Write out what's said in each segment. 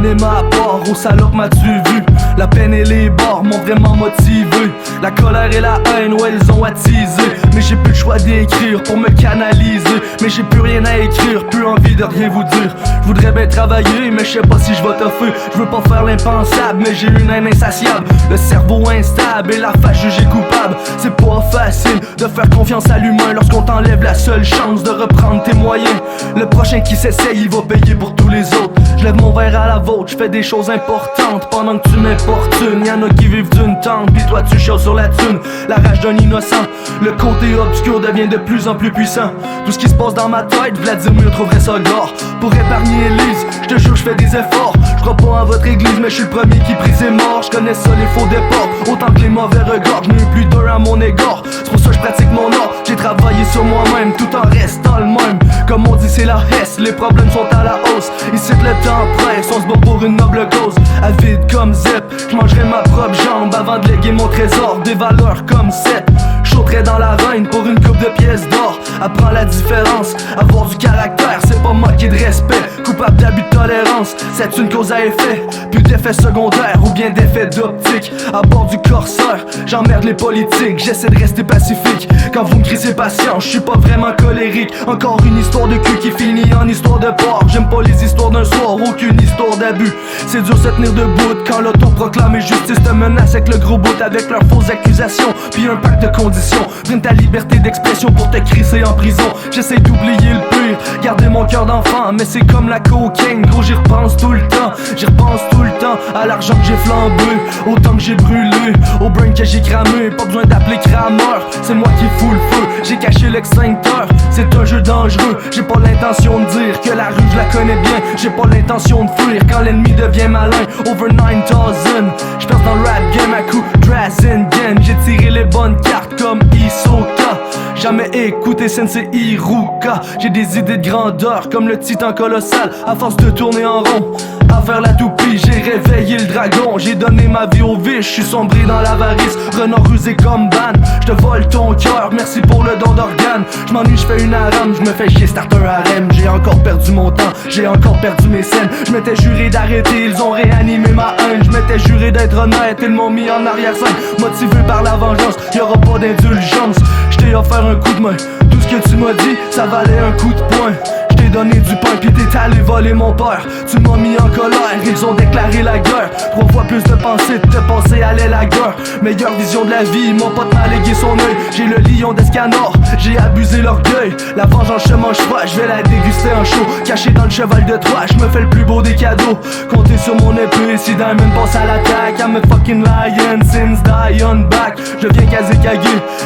donné ma part, aux salopes m'as-tu vu? La peine et les bords m'ont vraiment motivé. La colère et la haine, ouais, ils ont attisé. Mais j'ai plus le choix d'écrire pour me canaliser. Mais j'ai plus rien à écrire, plus envie de rien vous dire. Je voudrais bien travailler, mais je sais pas si je vais toffer. Je veux pas faire l'impensable, mais j'ai une haine insatiable. Le cerveau instable et la face jugée coupable. C'est pas facile de faire confiance à l'humain lorsqu'on t'enlève la seule chance de reprendre tes moyens. Le prochain qui s'essaye, il va payer pour tous les autres. Je lève mon verre à la vôtre, je fais des choses importantes pendant que tu m'importunes. Y'en a qui vivent d'une tente, pis toi tu chiales sur la thune. La rage d'un innocent, le côté obscur devient de plus en plus puissant. Tout ce qui se passe dans ma tête, Vladimir trouverait ça gore. Pour épargner Élise, je te jure je fais des efforts. Je crois pas en votre église, mais je suis le premier qui prie ses morts. Je connais ça les faux départs, autant que les mauvais regards. Je n'ai eu plus d'un à mon égard, c'est pour ça que je pratique mon art. J'ai travaillé sur moi-même tout en restant le même. Comme on dit c'est la hesse, les problèmes sont à la hausse. Ici le temps presse, on se bat pour une noble cause. Avide comme Zep, je mangerai ma propre jambe avant de léguer mon trésor. Des valeurs comme 7, j'auterais dans la reine pour une coupe de pièces d'or. Apprends la différence, avoir du caractère, c'est pas manquer de respect. Coupable d'abus de tolérance, c'est une cause à effet. Plus d'effets secondaires ou bien d'effets d'optique. À bord du corsaire, j'emmerde les politiques. J'essaie de rester pacifique. Quand vous me crisez patience, je suis pas vraiment colérique. Encore une histoire de cul qui finit en histoire de porc. J'aime pas les histoires d'un soir, aucune histoire d'abus. C'est dur de se tenir debout quand l'autoproclamée justice te menace avec le gros bout, avec leurs fausses accusations. Puis un pacte de conditions, prenne ta liberté d'expression pour te crisser en prison. J'essaie d'oublier le pire, garder mon cœur d'enfant, mais c'est comme la cocaine, gros j'y repense tout le temps. J'y repense tout le temps, à l'argent que j'ai flambé, au temps que j'ai brûlé, au brain que j'ai cramé. Pas besoin d'appeler crameur, c'est moi qui fous le feu. J'ai caché l'extincteur, c'est un jeu dangereux. J'ai pas l'intention de dire que la rue je la connais bien. J'ai pas l'intention de fuir quand l'ennemi devient malin. Over 9000, j'perce dans le rap game à coup Drazengen. J'ai tiré les bonnes cartes comme Hisoka. Jamais écouté Sensei Hiruka. J'ai des idées de grandeur comme le titan colossal. À force de tourner en rond, à faire la toupie, j'ai réveillé le dragon. J'ai donné ma vie au vice, j'suis sombré dans l'avarice. Renard rusé comme Ban, j'te vole ton cœur, merci pour le don d'organes. J'm'ennuie, j'fais une harem, j'me fais chier, start un harem. J'ai encore perdu mon temps, j'ai encore perdu mes scènes. J'm'étais juré d'arrêter, ils ont réanimé ma haine. J'm'étais juré d'être honnête, ils m'ont mis en arrière-scène. Motivé par la vengeance, y'aura pas d'indulgence. J't'ai offert un coup de main, tout ce que tu m'as dit, ça valait un coup de poing. J't'ai donné du pain pis t'es allé voler mon père. Tu m'as mis en colère, ils ont déclaré la guerre. 3 fois plus de pensée, de te penser allait la guerre. Meilleure vision de la vie, mon pote m'a légué son œil. J'ai le lion d'Escanor, j'ai abusé l'orgueil. La vengeance je mange froid, je vais la déguster en chaud. Caché dans le cheval de Troie, je me fais le plus beau des cadeaux. Comptez sur mon épée, si Diamond passe à l'attaque. I'm a fucking lion, since die on back. Je viens Kazekage,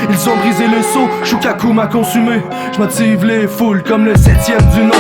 ils ont brisé le seau. Shukaku m'a consumé, je motive les foules comme le 7ème du nom.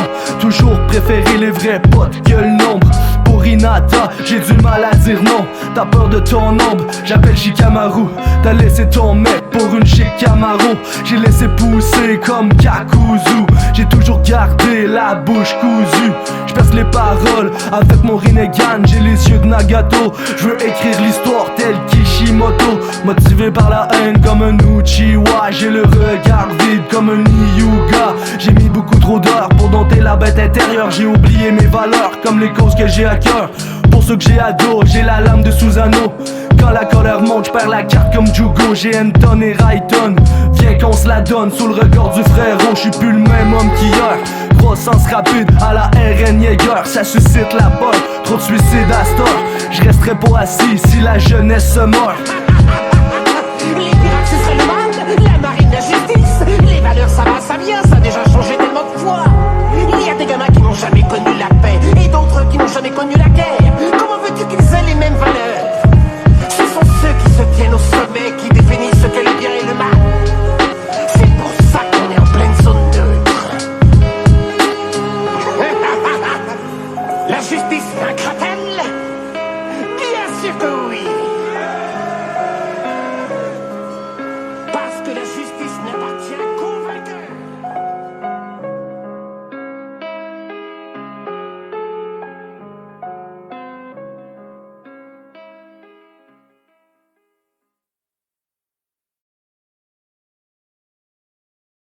Toujours préférer les vrais potes que le nombre. Pour Hinata, j'ai du mal à dire non. T'as peur de ton ombre, j'appelle Shikamaru. T'as laissé ton mec pour une chic Camaro. J'ai laissé pousser comme Kakuzu. J'ai toujours gardé la bouche cousue. J'perce les paroles avec mon Rinnegan. J'ai les yeux de Nagato, je veux écrire l'histoire telle Kishimoto. Motivé par la haine comme un Uchiwa. J'ai le regard vide comme un Hyuga. J'ai mis beaucoup trop d'heures pour dompter la bête intérieure. J'ai oublié mes valeurs comme les causes que j'ai à cœur. Pour ceux que j'ai à dos, j'ai la lame de Susano. Quand la colère monte, j'perds la carte comme Jugo. J'ai Anton et Rayton, viens qu'on se la donne sous le regard du frérot. J'suis plus le même homme qu'hier. Croissance rapide à la RN Yeager, ça suscite la peur. Trop de suicides à cette heure, j'resterai pas assis si la jeunesse se meurt.